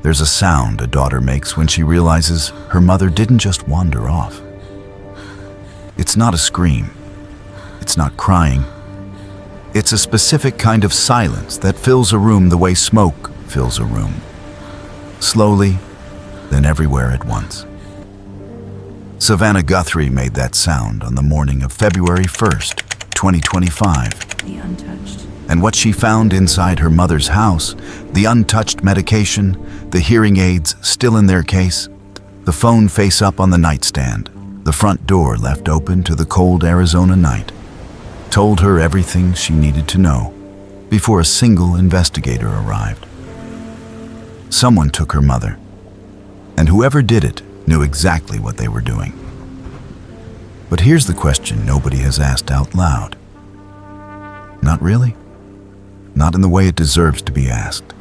There's a sound a daughter makes when she realizes her mother didn't just wander off. It's not a scream. It's not crying. It's a specific kind of silence that fills a room the way smoke fills a room. Slowly, then everywhere at once. Savannah Guthrie made that sound on the morning of February 1st, 2025. The untouched. And what she found inside her mother's house, the untouched medication, the hearing aids still in their case, the phone face up on the nightstand, the front door left open to the cold Arizona night, told her everything she needed to know before a single investigator arrived. Someone took her mother, and whoever did it knew exactly what they were doing. But here's the question nobody has asked out loud. Not really? Not in the way it deserves to be asked.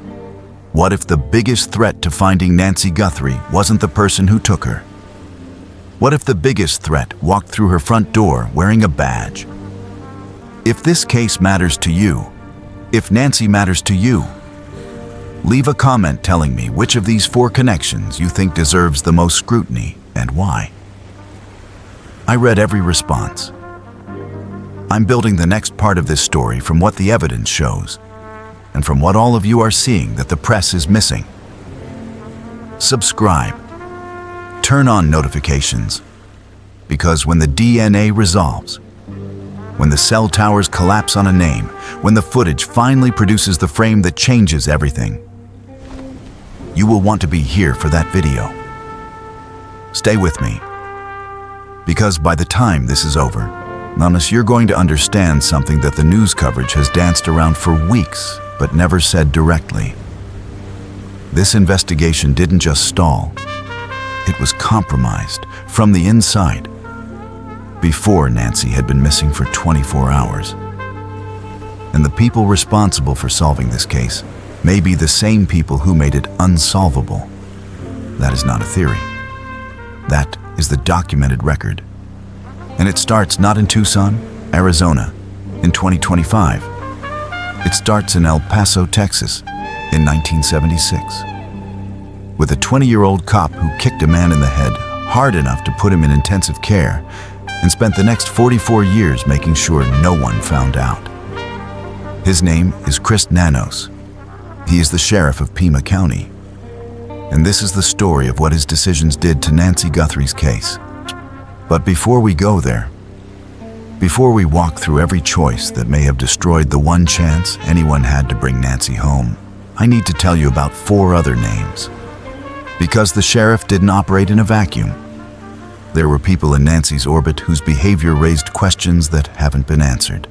What if the biggest threat to finding Nancy Guthrie wasn't the person who took her? What if the biggest threat walked through her front door wearing a badge? If this case matters to you, if Nancy matters to you, leave a comment telling me which of these 4 connections you think deserves the most scrutiny and why. I read every response. I'm building the next part of this story from what the evidence shows, and from what all of you are seeing that the press is missing. Subscribe. Turn on notifications, because when the DNA resolves, when the cell towers collapse on a name, when the footage finally produces the frame that changes everything, you will want to be here for that video. Stay with me, because by the time this is over, Nanas, you're going to understand something that the news coverage has danced around for weeks, but never said directly. This investigation didn't just stall, it was compromised from the inside before Nancy had been missing for 24 hours. And the people responsible for solving this case may be the same people who made it unsolvable. That is not a theory. That is the documented record. And it starts not in Tucson, Arizona, in 2025. It starts in El Paso, Texas, in 1976, with a 20-year-old cop who kicked a man in the head hard enough to put him in intensive care and spent the next 44 years making sure no one found out. His name is Chris Nanos. He is the sheriff of Pima County. And this is the story of what his decisions did to Nancy Guthrie's case. But before we go there, before we walk through every choice that may have destroyed the one chance anyone had to bring Nancy home, I need to tell you about 4 other names. Because the sheriff didn't operate in a vacuum. There were people in Nancy's orbit whose behavior raised questions that haven't been answered,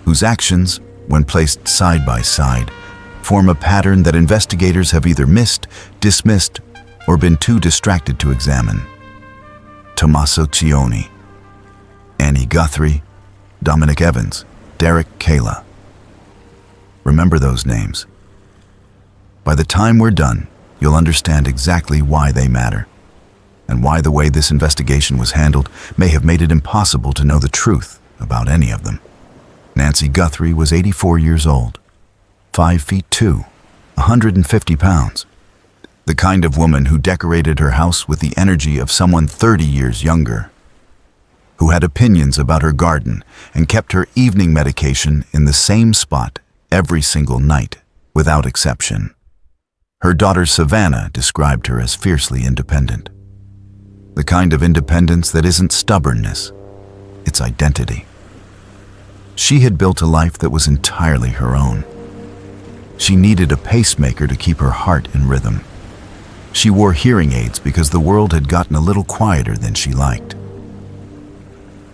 whose actions, when placed side by side, form a pattern that investigators have either missed, dismissed, or been too distracted to examine. Tommaso Cioni, Annie Guthrie, Dominic Evans, Derek Kayla. Remember those names. By the time we're done, you'll understand exactly why they matter, and why the way this investigation was handled may have made it impossible to know the truth about any of them. Nancy Guthrie was 84 years old, 5 feet 2, 150 pounds. The kind of woman who decorated her house with the energy of someone 30 years younger, who had opinions about her garden and kept her evening medication in the same spot every single night, without exception. Her daughter Savannah described her as fiercely independent. The kind of independence that isn't stubbornness, it's identity. She had built a life that was entirely her own. She needed a pacemaker to keep her heart in rhythm. She wore hearing aids because the world had gotten a little quieter than she liked.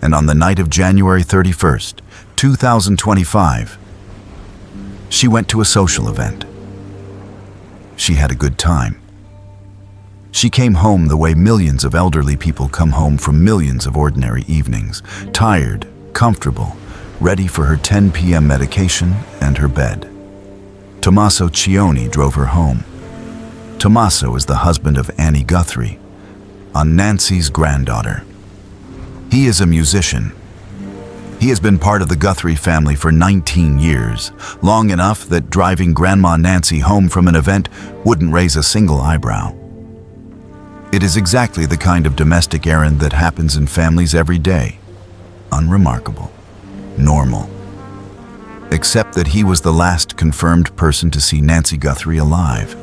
And on the night of January 31st, 2025, she went to a social event. She had a good time. She came home the way millions of elderly people come home from millions of ordinary evenings, tired, comfortable, ready for her 10 p.m. medication and her bed. Tommaso Cioni drove her home. Tommaso is the husband of Annie Guthrie, Nancy's granddaughter. He is a musician, He has been part of the Guthrie family for 19 years, long enough that driving Grandma Nancy home from an event wouldn't raise a single eyebrow. It is exactly the kind of domestic errand that happens in families every day. Unremarkable. Normal. Except that he was the last confirmed person to see Nancy Guthrie alive.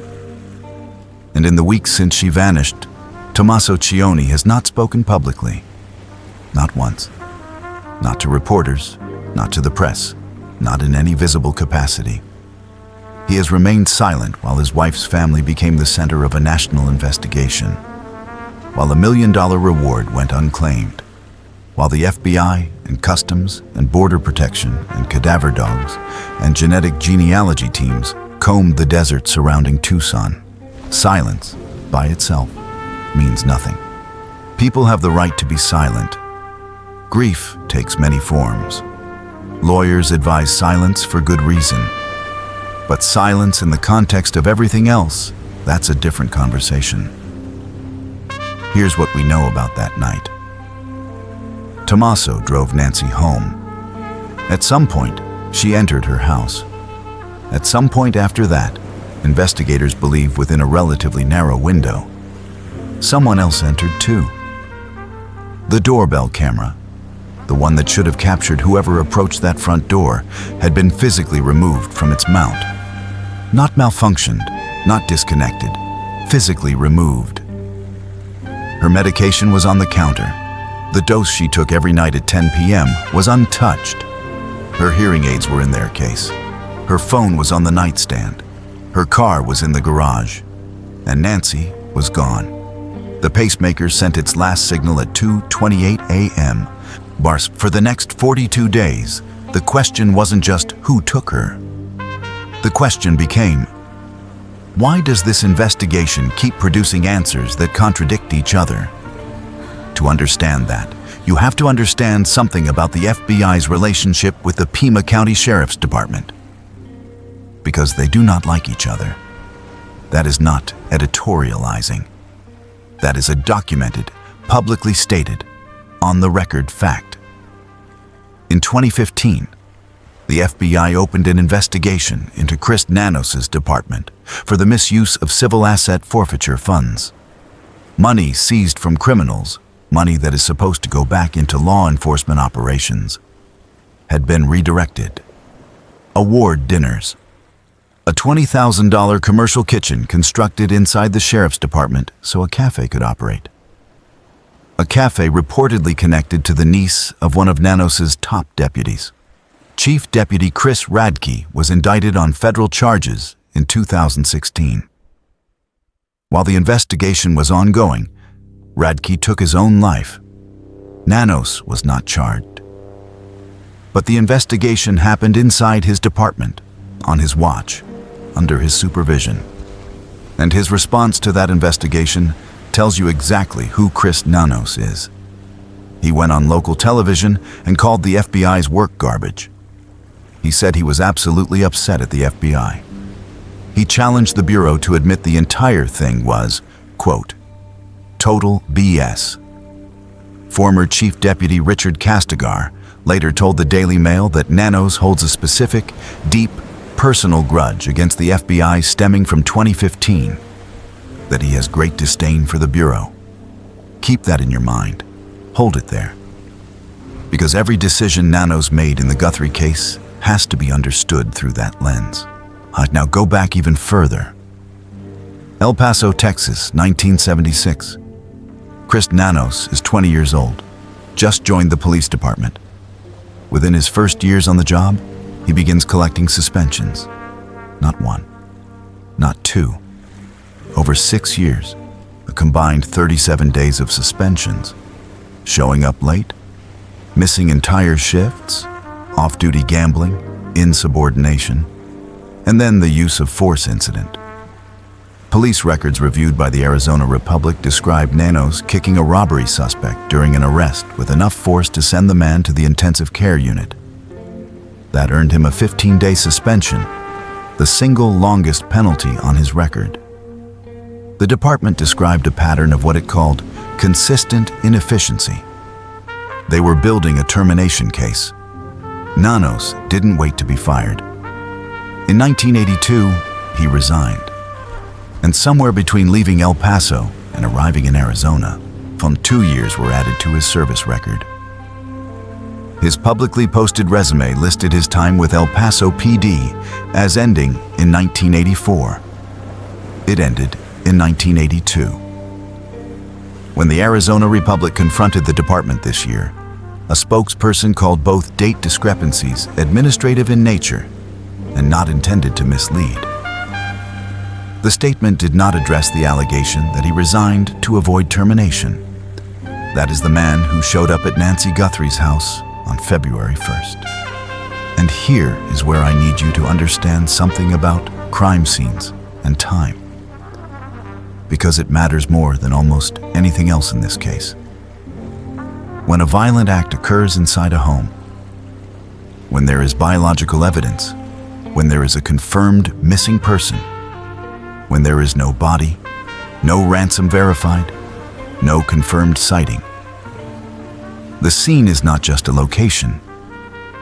And in the weeks since she vanished, Tommaso Cioni has not spoken publicly. Not once. Not to reporters, not to the press, not in any visible capacity. He has remained silent while his wife's family became the center of a national investigation, while a $1 million reward went unclaimed, while the FBI and Customs and Border Protection and cadaver dogs and genetic genealogy teams combed the desert surrounding Tucson. Silence, by itself, means nothing. People have the right to be silent. Grief takes many forms. Lawyers advise silence for good reason. But silence in the context of everything else, that's a different conversation. Here's what we know about that night. Tommaso drove Nancy home. At some point, she entered her house. At some point after that, investigators believe within a relatively narrow window, someone else entered too. The doorbell camera, the one that should have captured whoever approached that front door, had been physically removed from its mount. Not malfunctioned, not disconnected, physically removed. Her medication was on the counter. The dose she took every night at 10 p.m. was untouched. Her hearing aids were in their case. Her phone was on the nightstand. Her car was in the garage. And Nancy was gone. The pacemaker sent its last signal at 2:28 a.m. For the next 42 days, the question wasn't just who took her. The question became, why does this investigation keep producing answers that contradict each other? To understand that, you have to understand something about the FBI's relationship with the Pima County Sheriff's Department. Because they do not like each other. That is not editorializing. That is a documented, publicly stated, on-the-record fact. In 2015, the FBI opened an investigation into Chris Nanos's department for the misuse of civil asset forfeiture funds. Money seized from criminals, money that is supposed to go back into law enforcement operations, had been redirected. Award dinners. A $20,000 commercial kitchen constructed inside the sheriff's department so a cafe could operate. A cafe reportedly connected to the niece of one of Nanos's top deputies. Chief Deputy Chris Radke was indicted on federal charges in 2016. While the investigation was ongoing, Radke took his own life. Nanos was not charged. But the investigation happened inside his department, on his watch, under his supervision. And his response to that investigation tells you exactly who Chris Nanos is. He went on local television and called the FBI's work garbage. He said he was absolutely upset at the FBI. He challenged the Bureau to admit the entire thing was, quote, total BS. Former Chief Deputy Richard Castigar later told the Daily Mail that Nanos holds a specific, deep, personal grudge against the FBI stemming from 2015, that he has great disdain for the Bureau. Keep that in your mind. Hold it there. Because every decision Nanos made in the Guthrie case has to be understood through that lens. Now go back even further. El Paso, Texas, 1976. Chris Nanos is 20 years old, just joined the police department. Within his first years on the job, he begins collecting suspensions. Not one, not two. Over 6 years, a combined 37 days of suspensions. Showing up late, missing entire shifts, off-duty gambling, insubordination, and then the use of force incident. Police records reviewed by the Arizona Republic describe Nanos kicking a robbery suspect during an arrest with enough force to send the man to the intensive care unit. That earned him a 15-day suspension, the single longest penalty on his record. The department described a pattern of what it called consistent inefficiency. They were building a termination case, Nanos didn't wait to be fired. In 1982, he resigned. And somewhere between leaving El Paso and arriving in Arizona, 2 years were added to his service record. His publicly posted resume listed his time with El Paso PD as ending in 1984. It ended in 1982. When the Arizona Republic confronted the department this year, a spokesperson called both date discrepancies administrative in nature and not intended to mislead. The statement did not address the allegation that he resigned to avoid termination. That is the man who showed up at Nancy Guthrie's house on February 1st. And here is where I need you to understand something about crime scenes and time, because it matters more than almost anything else in this case. When a violent act occurs inside a home, when there is biological evidence, when there is a confirmed missing person, when there is no body, no ransom verified, no confirmed sighting, the scene is not just a location,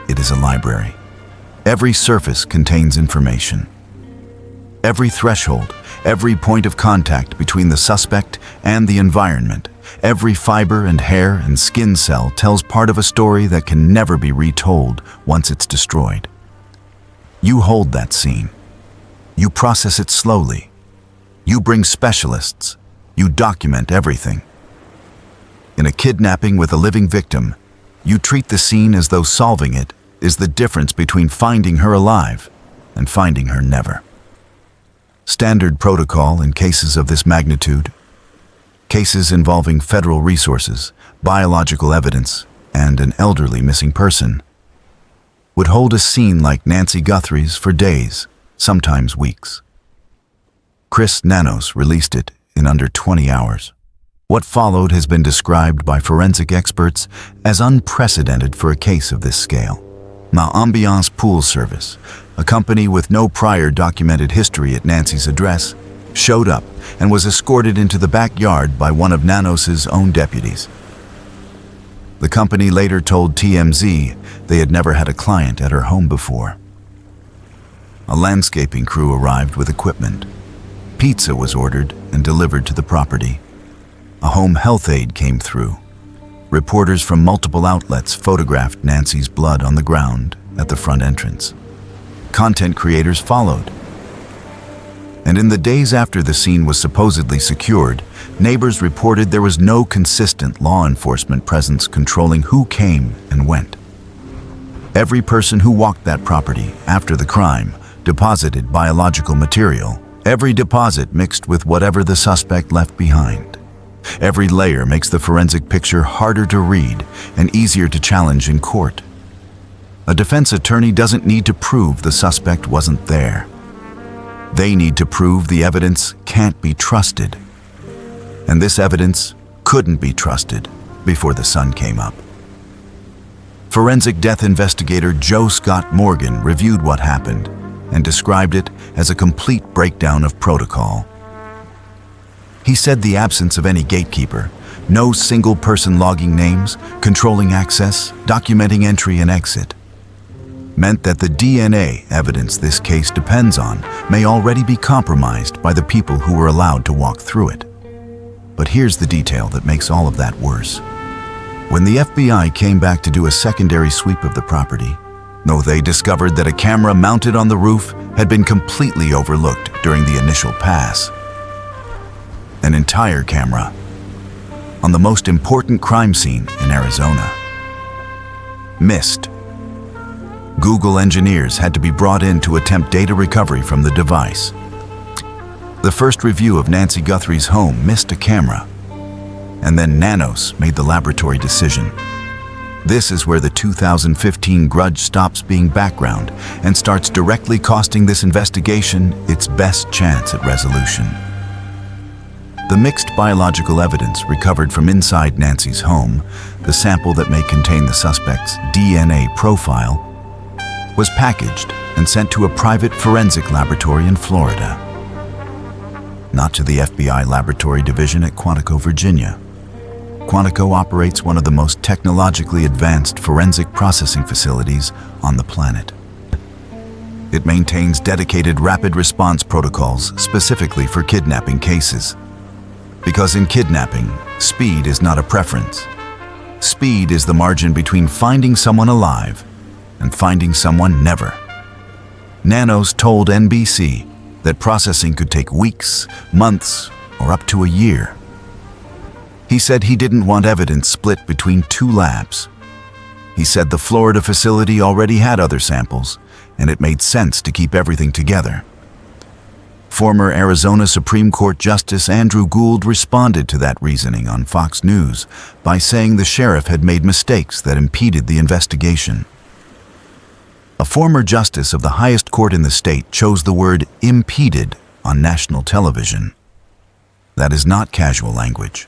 it is a library. Every surface contains information. Every threshold, every point of contact between the suspect and the environment, every fiber and hair and skin cell tells part of a story that can never be retold once it's destroyed. You hold that scene. You process it slowly. You bring specialists. You document everything. In a kidnapping with a living victim, you treat the scene as though solving it is the difference between finding her alive and finding her never. Standard protocol in cases of this magnitude, cases involving federal resources, biological evidence, and an elderly missing person, would hold a scene like Nancy Guthrie's for days, sometimes weeks. Chris Nanos released it in under 20 hours. What followed has been described by forensic experts as unprecedented for a case of this scale. Ma Ambiance Pool Service, a company with no prior documented history at Nancy's address, showed up and was escorted into the backyard by one of Nanos's own deputies. The company later told TMZ they had never had a client at her home before. A landscaping crew arrived with equipment. Pizza was ordered and delivered to the property. A home health aide came through. Reporters from multiple outlets photographed Nancy's blood on the ground at the front entrance. Content creators followed. And in the days after the scene was supposedly secured, neighbors reported there was no consistent law enforcement presence controlling who came and went. Every person who walked that property after the crime deposited biological material. Every deposit mixed with whatever the suspect left behind. Every layer makes the forensic picture harder to read and easier to challenge in court. A defense attorney doesn't need to prove the suspect wasn't there. They need to prove the evidence can't be trusted. And this evidence couldn't be trusted before the sun came up. Forensic death investigator Joe Scott Morgan reviewed what happened and described it as a complete breakdown of protocol. He said the absence of any gatekeeper, no single person logging names, controlling access, documenting entry and exit, meant that the DNA evidence this case depends on may already be compromised by the people who were allowed to walk through it. But here's the detail that makes all of that worse. When the FBI came back to do a secondary sweep of the property, they discovered that a camera mounted on the roof had been completely overlooked during the initial pass. An entire camera on the most important crime scene in Arizona. Missed. Google engineers had to be brought in to attempt data recovery from the device. The first review of Nancy Guthrie's home missed a camera, and then Nanos made the laboratory decision. This is where the 2015 grudge stops being background and starts directly costing this investigation its best chance at resolution. The mixed biological evidence recovered from inside Nancy's home, the sample that may contain the suspect's DNA profile, was packaged and sent to a private forensic laboratory in Florida. Not to the FBI Laboratory Division at Quantico, Virginia. Quantico operates one of the most technologically advanced forensic processing facilities on the planet. It maintains dedicated rapid response protocols specifically for kidnapping cases. Because in kidnapping, speed is not a preference. Speed is the margin between finding someone alive and finding someone never. Nanos told NBC that processing could take weeks, months, or up to a year. He said he didn't want evidence split between two labs. He said the Florida facility already had other samples, and it made sense to keep everything together. Former Arizona Supreme Court Justice Andrew Gould responded to that reasoning on Fox News by saying the sheriff had made mistakes that impeded the investigation. A former justice of the highest court in the state chose the word impeded on national television. That is not casual language.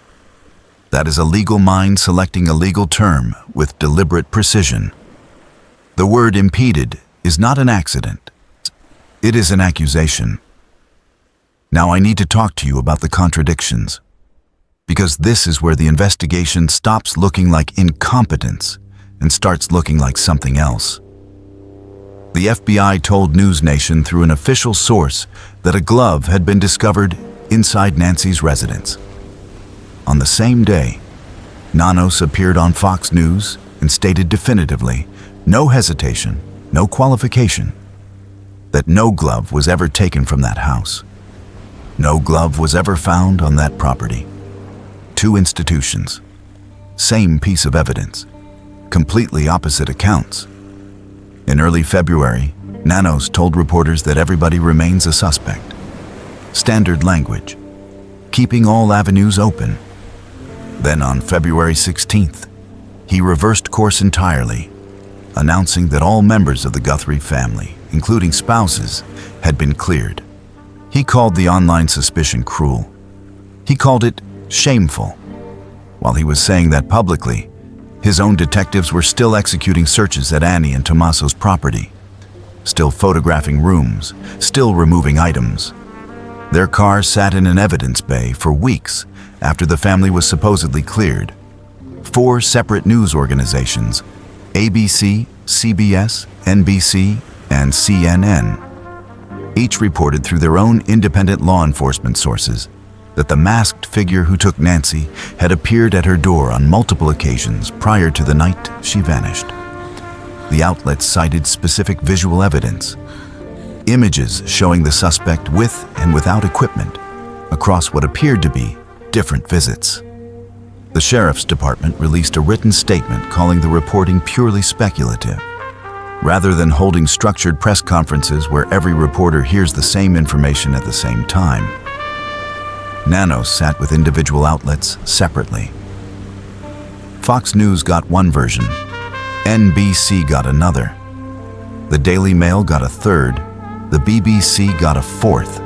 That is a legal mind selecting a legal term with deliberate precision. The word impeded is not an accident. It is an accusation. Now I need to talk to you about the contradictions, because this is where the investigation stops looking like incompetence and starts looking like something else. The FBI told News Nation through an official source that a glove had been discovered inside Nancy's residence. On the same day, Nanos appeared on Fox News and stated definitively, no hesitation, no qualification, that no glove was ever taken from that house. No glove was ever found on that property. Two institutions, same piece of evidence, completely opposite accounts. In early February, Nanos told reporters that everybody remains a suspect. Standard language, keeping all avenues open. Then on February 16th, he reversed course entirely, announcing that all members of the Guthrie family, including spouses, had been cleared. He called the online suspicion cruel. He called it shameful. While he was saying that publicly, his own detectives were still executing searches at Annie and Tommaso's property, still photographing rooms, still removing items. Their car sat in an evidence bay for weeks after the family was supposedly cleared. 4 separate news organizations, ABC, CBS, NBC, and CNN, each reported through their own independent law enforcement sources that the masked figure who took Nancy had appeared at her door on multiple occasions prior to the night she vanished. The outlets cited specific visual evidence, images showing the suspect with and without equipment across what appeared to be different visits. The sheriff's department released a written statement calling the reporting purely speculative. Rather than holding structured press conferences where every reporter hears the same information at the same time, Nanos sat with individual outlets separately. Fox News got one version, NBC got another, the Daily Mail got a third, the BBC got a fourth.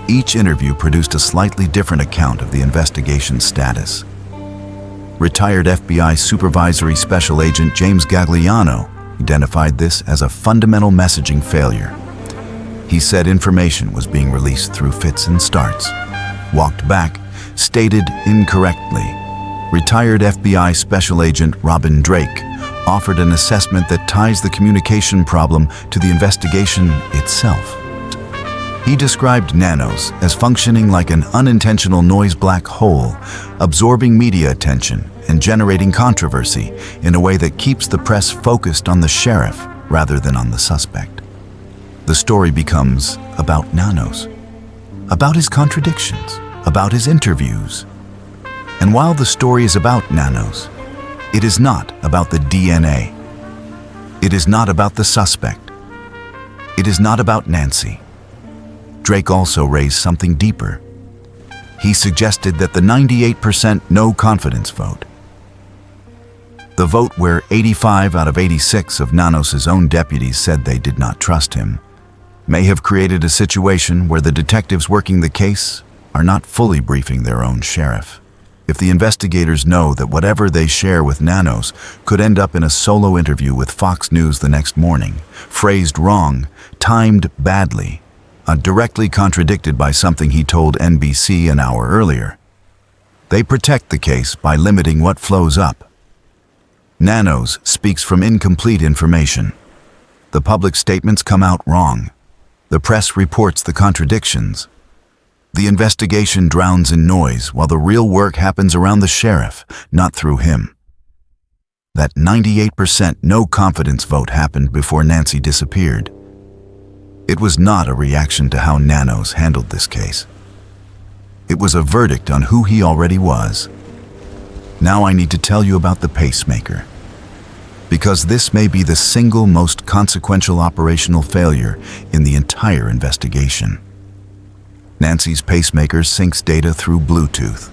Each interview produced a slightly different account of the investigation's status. Retired FBI Supervisory Special Agent James Gagliano identified this as a fundamental messaging failure. He said information was being released through fits and starts, walked back, stated incorrectly. Retired FBI Special Agent Robin Drake offered an assessment that ties the communication problem to the investigation itself. He described Nanos as functioning like an unintentional noise black hole, absorbing media attention and generating controversy in a way that keeps the press focused on the sheriff rather than on the suspect. The story becomes about Nanos, about his contradictions, about his interviews. And while the story is about Nanos, it is not about the DNA. It is not about the suspect. It is not about Nancy. Drake also raised something deeper. He suggested that the 98% no confidence vote, the vote where 85 out of 86 of Nanos' own deputies said they did not trust him, may have created a situation where the detectives working the case are not fully briefing their own sheriff. If the investigators know that whatever they share with Nanos could end up in a solo interview with Fox News the next morning, phrased wrong, timed badly, directly contradicted by something he told NBC an hour earlier, They protect the case by limiting what flows up. Nanos speaks from incomplete information. The public statements come out wrong. The press reports the contradictions. The investigation drowns in noise while the real work happens around the sheriff, not through him. That 98% no confidence vote happened before Nancy disappeared. It was not a reaction to how Nanos handled this case. It was a verdict on who he already was. Now I need to tell you about the pacemaker, because this may be the single most consequential operational failure in the entire investigation. Nancy's pacemaker syncs data through Bluetooth.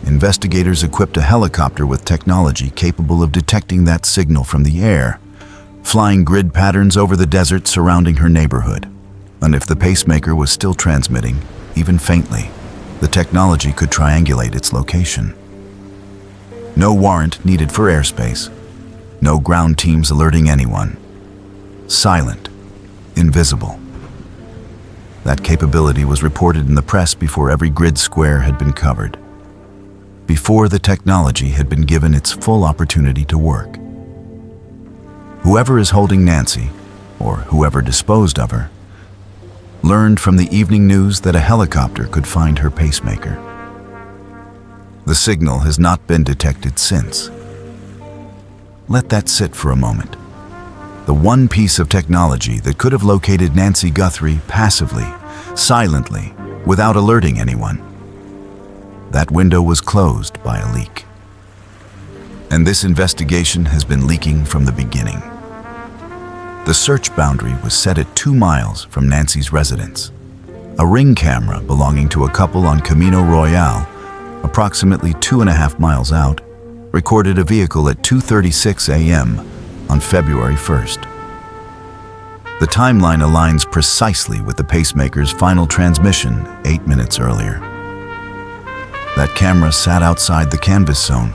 Investigators equipped a helicopter with technology capable of detecting that signal from the air, flying grid patterns over the desert surrounding her neighborhood. And if the pacemaker was still transmitting, even faintly, the technology could triangulate its location. No warrant needed for airspace. No ground teams alerting anyone. Silent, invisible. That capability was reported in the press before every grid square had been covered, before the technology had been given its full opportunity to work. Whoever is holding Nancy, or whoever disposed of her, learned from the evening news that a helicopter could find her pacemaker. The signal has not been detected since. Let that sit for a moment. The one piece of technology that could have located Nancy Guthrie passively, silently, without alerting anyone. That window was closed by a leak. And this investigation has been leaking from the beginning. The search boundary was set at 2 miles from Nancy's residence. A ring camera belonging to a couple on Camino Royale, approximately 2.5 miles out, recorded a vehicle at 2:36 a.m. on February 1st. The timeline aligns precisely with the pacemaker's final transmission 8 minutes earlier. That camera sat outside the canvas zone.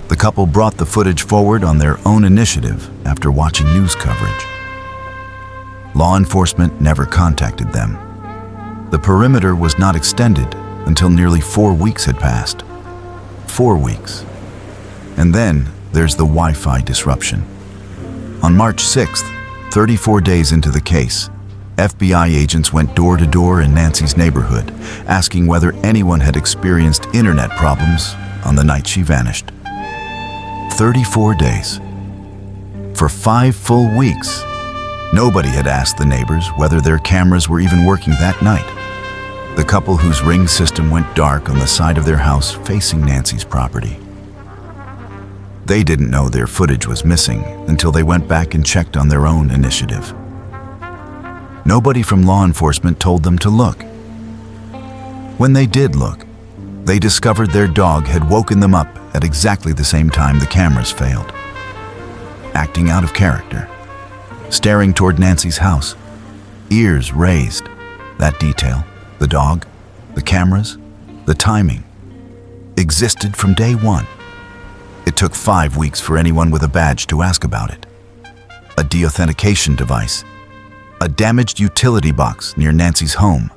The couple brought the footage forward on their own initiative after watching news coverage. Law enforcement never contacted them. The perimeter was not extended until nearly 4 weeks had passed. 4 weeks. And then there's the Wi-Fi disruption. On March 6th, 34 days into the case, FBI agents went door to door in Nancy's neighborhood, asking whether anyone had experienced internet problems on the night she vanished. 34 days. For 5 full weeks, nobody had asked the neighbors whether their cameras were even working that night. The couple whose ring system went dark on the side of their house facing Nancy's property. They didn't know their footage was missing until they went back and checked on their own initiative. Nobody from law enforcement told them to look. When they did look, they discovered their dog had woken them up at exactly the same time the cameras failed. Acting out of character, staring toward Nancy's house, ears raised. That detail, the dog, the cameras, the timing, existed from day one. It took 5 weeks for anyone with a badge to ask about it. A deauthentication device, a damaged utility box near Nancy's home,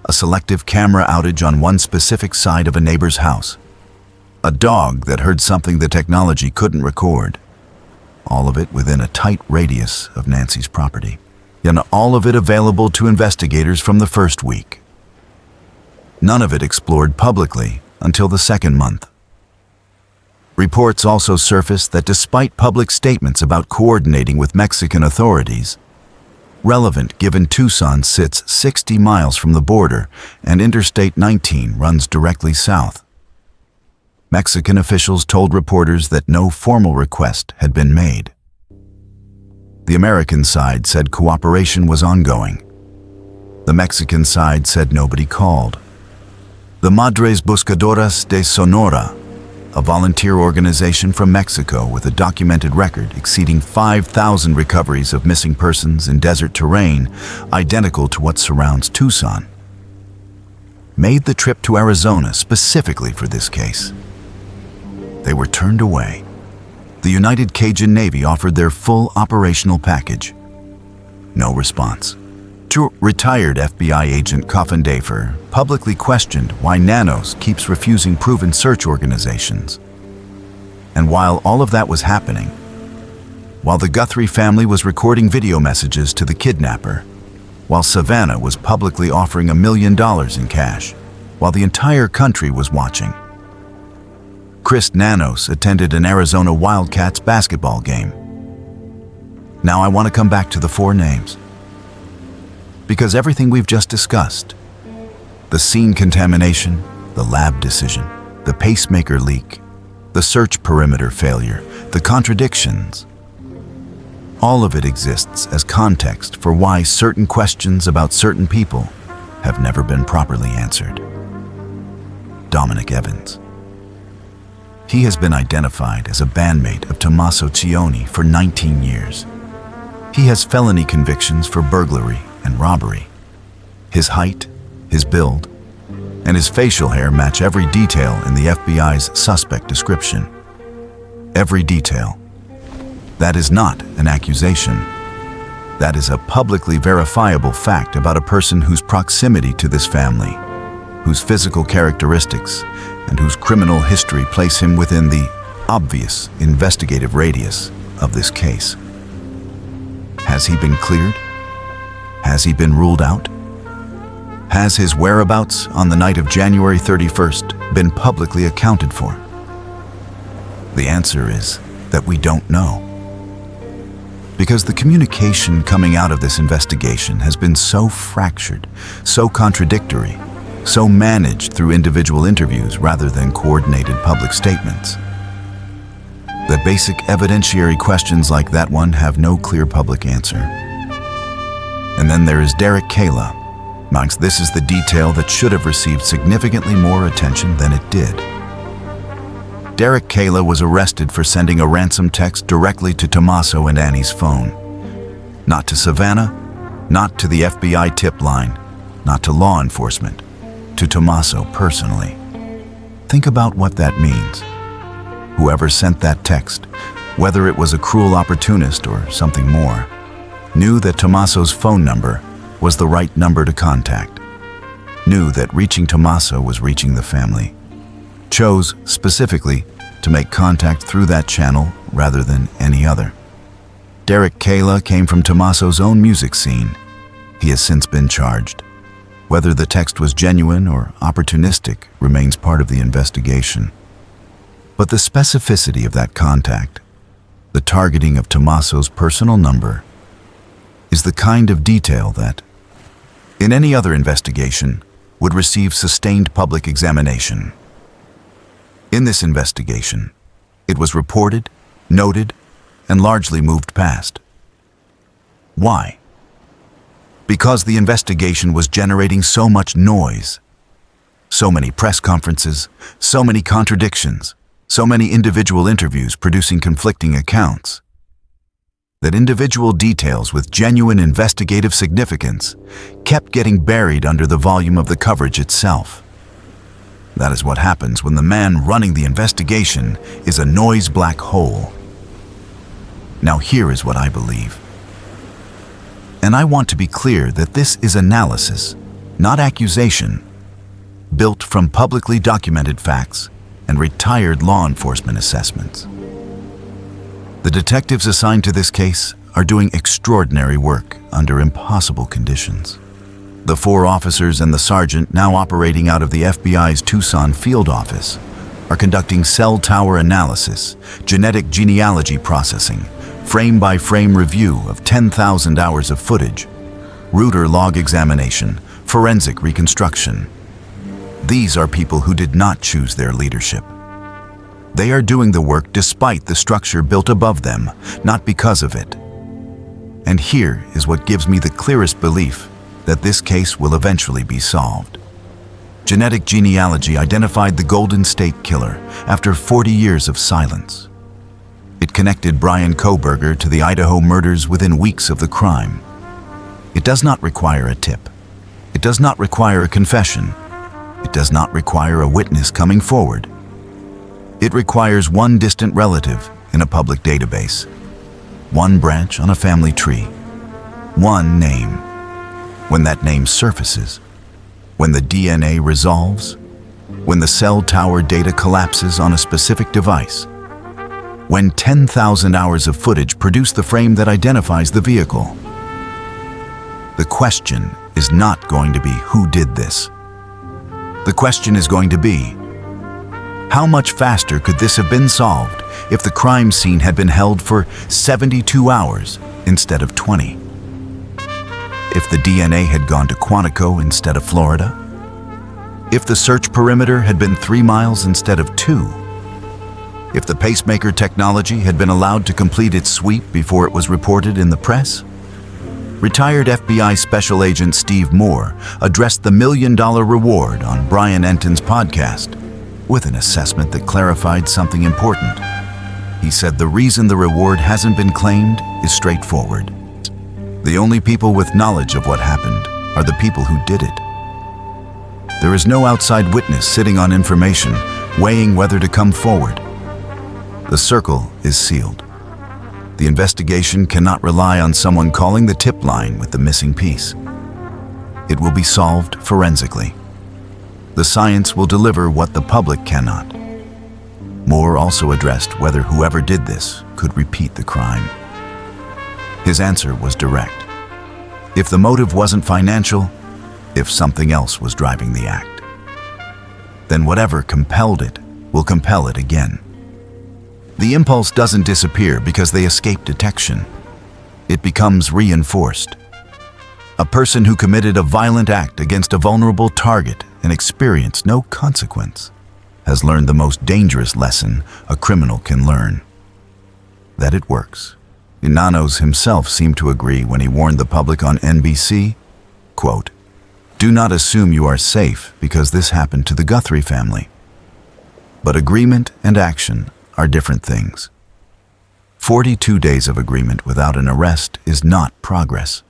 a selective camera outage on one specific side of a neighbor's house, a dog that heard something the technology couldn't record. All of it within a tight radius of Nancy's property, and all of it available to investigators from the first week. None of it explored publicly until the second month. Reports also surfaced that despite public statements about coordinating with Mexican authorities, relevant given Tucson sits 60 miles from the border and Interstate 19 runs directly south. Mexican officials told reporters that no formal request had been made. The American side said cooperation was ongoing. The Mexican side said nobody called. The Madres Buscadoras de Sonora, a volunteer organization from Mexico with a documented record exceeding 5,000 recoveries of missing persons in desert terrain identical to what surrounds Tucson, made the trip to Arizona specifically for this case. They were turned away. The United Cajun Navy offered their full operational package. No response. Retired FBI agent Coffin publicly questioned why Nanos keeps refusing proven search organizations. And while all of that was happening, while the Guthrie family was recording video messages to the kidnapper, while Savannah was publicly offering $1 million in cash, while the entire country was watching, Chris Nanos attended an Arizona Wildcats basketball game. Now I want to come back to the 4 names. Because everything we've just discussed, the scene contamination, the lab decision, the pacemaker leak, the search perimeter failure, the contradictions, all of it exists as context for why certain questions about certain people have never been properly answered. Dominic Evans. He has been identified as a bandmate of Tommaso Cioni for 19 years. He has felony convictions for burglary and robbery. His height, his build, and his facial hair match every detail in the FBI's suspect description. Every detail. That is not an accusation. That is a publicly verifiable fact about a person whose proximity to this family, whose physical characteristics, and whose criminal history place him within the obvious investigative radius of this case. Has he been cleared? Has he been ruled out? Has his whereabouts on the night of January 31st been publicly accounted for? The answer is that we don't know. Because the communication coming out of this investigation has been so fractured, so contradictory, so managed through individual interviews rather than coordinated public statements, that basic evidentiary questions like that one have no clear public answer. And then there is Derek Kayla. Monks, this is the detail that should have received significantly more attention than it did. Derek Kayla was arrested for sending a ransom text directly to Tommaso and Annie's phone. Not to Savannah, not to the FBI tip line, not to law enforcement, to Tommaso personally. Think about what that means. Whoever sent that text, whether it was a cruel opportunist or something more, knew that Tommaso's phone number was the right number to contact, knew that reaching Tommaso was reaching the family, chose specifically to make contact through that channel rather than any other. Derek Kayla came from Tommaso's own music scene. He has since been charged. Whether the text was genuine or opportunistic remains part of the investigation. But the specificity of that contact, the targeting of Tommaso's personal number, is the kind of detail that, in any other investigation, would receive sustained public examination. In this investigation, it was reported, noted, and largely moved past. Why? Because the investigation was generating so much noise, so many press conferences, so many contradictions, so many individual interviews producing conflicting accounts, that individual details with genuine investigative significance kept getting buried under the volume of the coverage itself. That is what happens when the man running the investigation is a noise black hole. Now here is what I believe. And I want to be clear that this is analysis, not accusation, built from publicly documented facts and retired law enforcement assessments. The detectives assigned to this case are doing extraordinary work under impossible conditions. The 4 officers and the sergeant now operating out of the FBI's Tucson field office are conducting cell tower analysis, genetic genealogy processing, frame-by-frame review of 10,000 hours of footage, router log examination, forensic reconstruction. These are people who did not choose their leadership. They are doing the work despite the structure built above them, not because of it. And here is what gives me the clearest belief that this case will eventually be solved. Genetic genealogy identified the Golden State Killer after 40 years of silence. It connected Brian Kohberger to the Idaho murders within weeks of the crime. It does not require a tip. It does not require a confession. It does not require a witness coming forward. It requires one distant relative in a public database, one branch on a family tree, one name. when that name surfaces, when the DNA resolves, when the cell tower data collapses on a specific device, when 10,000 hours of footage produce the frame that identifies the vehicle. The question is not going to be who did this. The question is going to be, how much faster could this have been solved if the crime scene had been held for 72 hours instead of 20? If the DNA had gone to Quantico instead of Florida? If the search perimeter had been 3 miles instead of 2? If the pacemaker technology had been allowed to complete its sweep before it was reported in the press? Retired FBI Special Agent Steve Moore addressed the $1 million reward on Brian Enton's podcast with an assessment that clarified something important. He said the reason the reward hasn't been claimed is straightforward. The only people with knowledge of what happened are the people who did it. There is no outside witness sitting on information, weighing whether to come forward. The circle is sealed. The investigation cannot rely on someone calling the tip line with the missing piece. It will be solved forensically. The science will deliver what the public cannot. Moore also addressed whether whoever did this could repeat the crime. His answer was direct. If the motive wasn't financial, if something else was driving the act, then whatever compelled it will compel it again. The impulse doesn't disappear because they escape detection. It becomes reinforced. A person who committed a violent act against a vulnerable target and experienced no consequence has learned the most dangerous lesson a criminal can learn: that it works. Inanos himself seemed to agree when he warned the public on NBC, quote, "Do not assume you are safe because this happened to the Guthrie family." But agreement and action are different things. 42 days of agreement without an arrest is not progress.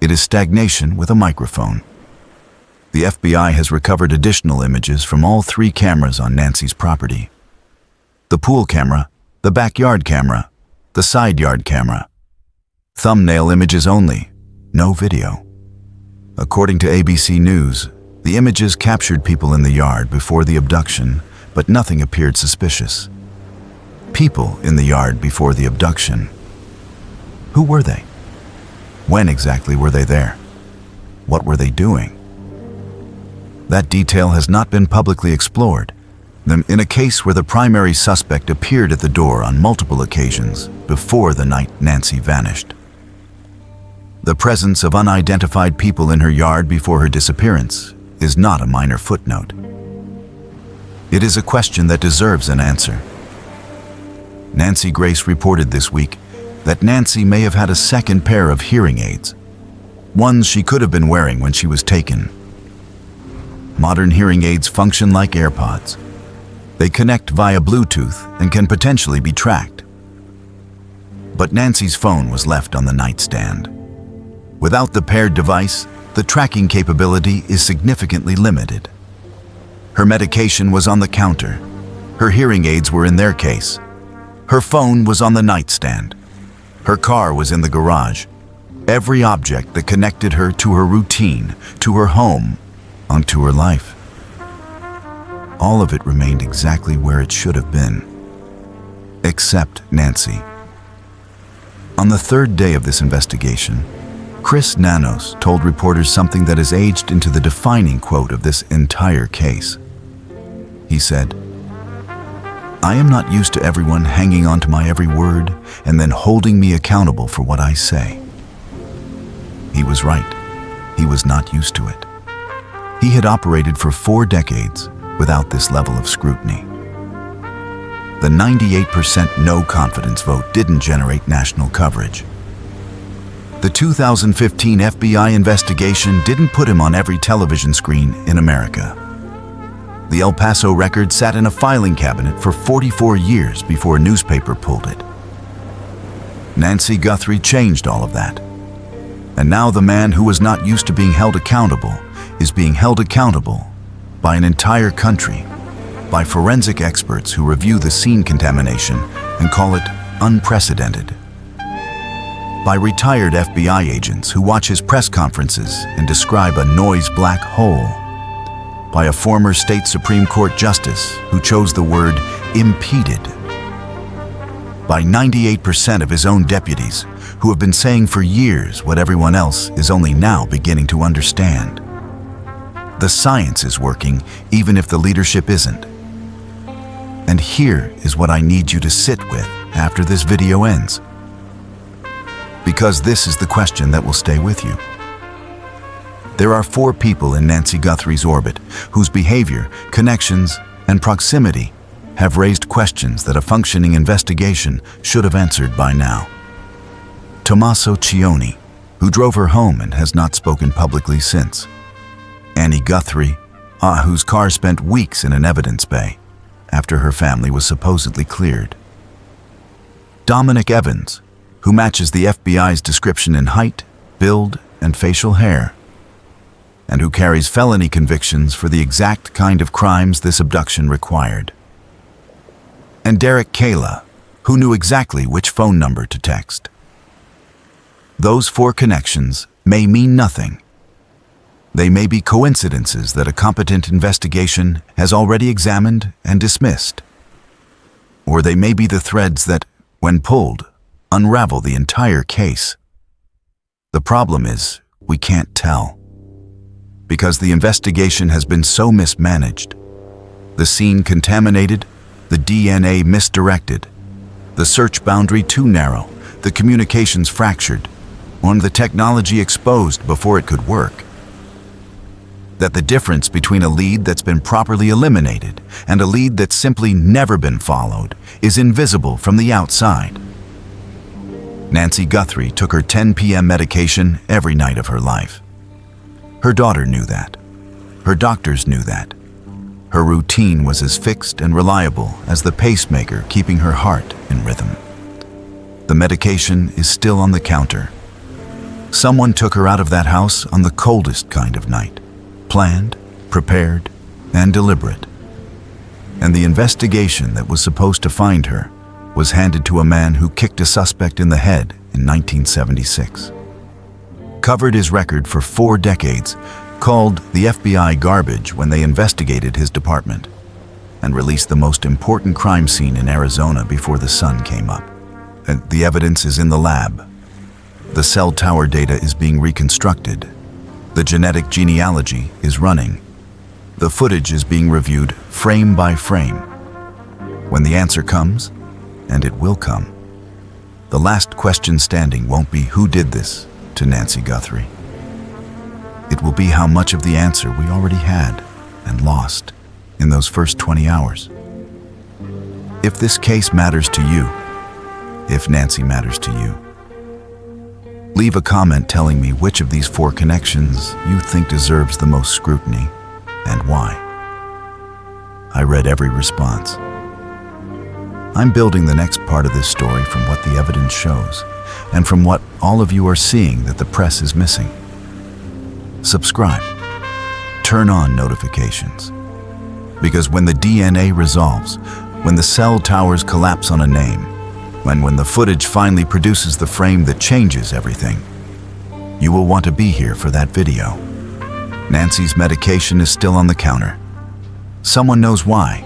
It is stagnation with a microphone. The FBI has recovered additional images from all 3 cameras on Nancy's property: the pool camera, the backyard camera, the side yard camera. Thumbnail images only, no video. According to ABC News, the images captured people in the yard before the abduction, but nothing appeared suspicious. People in the yard before the abduction. Who were they? When exactly were they there? What were they doing? That detail has not been publicly explored. In a case where the primary suspect appeared at the door on multiple occasions before the night Nancy vanished. The presence of unidentified people in her yard before her disappearance is not a minor footnote. It is a question that deserves an answer. Nancy Grace reported this week that Nancy may have had a second pair of hearing aids, ones she could have been wearing when she was taken. Modern hearing aids function like AirPods. They connect via Bluetooth and can potentially be tracked. But Nancy's phone was left on the nightstand. Without the paired device, the tracking capability is significantly limited. Her medication was on the counter. Her hearing aids were in their case. Her phone was on the nightstand. Her car was in the garage. Every object that connected her to her routine, to her home, onto her life. All of it remained exactly where it should have been. Except Nancy. On the 3rd day of this investigation, Chris Nanos told reporters something that has aged into the defining quote of this entire case. He said, "I am not used to everyone hanging on to my every word and then holding me accountable for what I say." He was right. He was not used to it. He had operated for 4 decades without this level of scrutiny. The 98% no confidence vote didn't generate national coverage. The 2015 FBI investigation didn't put him on every television screen in America. The El Paso record sat in a filing cabinet for 44 years before a newspaper pulled it. Nancy Guthrie changed all of that. And now the man who was not used to being held accountable is being held accountable by an entire country, by forensic experts who review the scene contamination and call it unprecedented. by retired FBI agents who watch his press conferences and describe a noise-black hole, by a former state Supreme Court justice who chose the word impeded, by 98% of his own deputies who have been saying for years what everyone else is only now beginning to understand. The science is working even if the leadership isn't. And here is what I need you to sit with after this video ends. Because this is the question that will stay with you. There are 4 people in Nancy Guthrie's orbit whose behavior, connections, and proximity have raised questions that a functioning investigation should have answered by now. Tommaso Cioni, who drove her home and has not spoken publicly since. Annie Guthrie, whose car spent weeks in an evidence bay after her family was supposedly cleared. Dominic Evans, who matches the FBI's description in height, build, and facial hair, and who carries felony convictions for the exact kind of crimes this abduction required. And Derek Kayla, who knew exactly which phone number to text. Those 4 connections may mean nothing. They may be coincidences that a competent investigation has already examined and dismissed. Or they may be the threads that, when pulled, unravel the entire case. The problem is, we can't tell. Because the investigation has been so mismanaged, the scene contaminated, the DNA misdirected, the search boundary too narrow, the communications fractured, and the technology exposed before it could work. That the difference between a lead that's been properly eliminated and a lead that's simply never been followed is invisible from the outside. Nancy Guthrie took her 10 p.m. medication every night of her life. Her daughter knew that. Her doctors knew that. Her routine was as fixed and reliable as the pacemaker keeping her heart in rhythm. The medication is still on the counter. Someone took her out of that house on the coldest kind of night. Planned, prepared, and deliberate. And the investigation that was supposed to find her was handed to a man who kicked a suspect in the head in 1976. Covered his record for 4 decades, called the FBI garbage when they investigated his department, and released the most important crime scene in Arizona before the sun came up. And the evidence is in the lab. The cell tower data is being reconstructed. The genetic genealogy is running. The footage is being reviewed frame by frame. When the answer comes, and it will come, the last question standing won't be who did this to Nancy Guthrie. It will be how much of the answer we already had and lost in those first 20 hours. If this case matters to you, if Nancy matters to you, leave a comment telling me which of these 4 connections you think deserves the most scrutiny and why. I read every response. I'm building the next part of this story from what the evidence shows and from what all of you are seeing that the press is missing. Subscribe. Turn on notifications. Because when the DNA resolves, when the cell towers collapse on a name, when the footage finally produces the frame that changes everything, you will want to be here for that video. Nancy's medication is still on the counter. Someone knows why,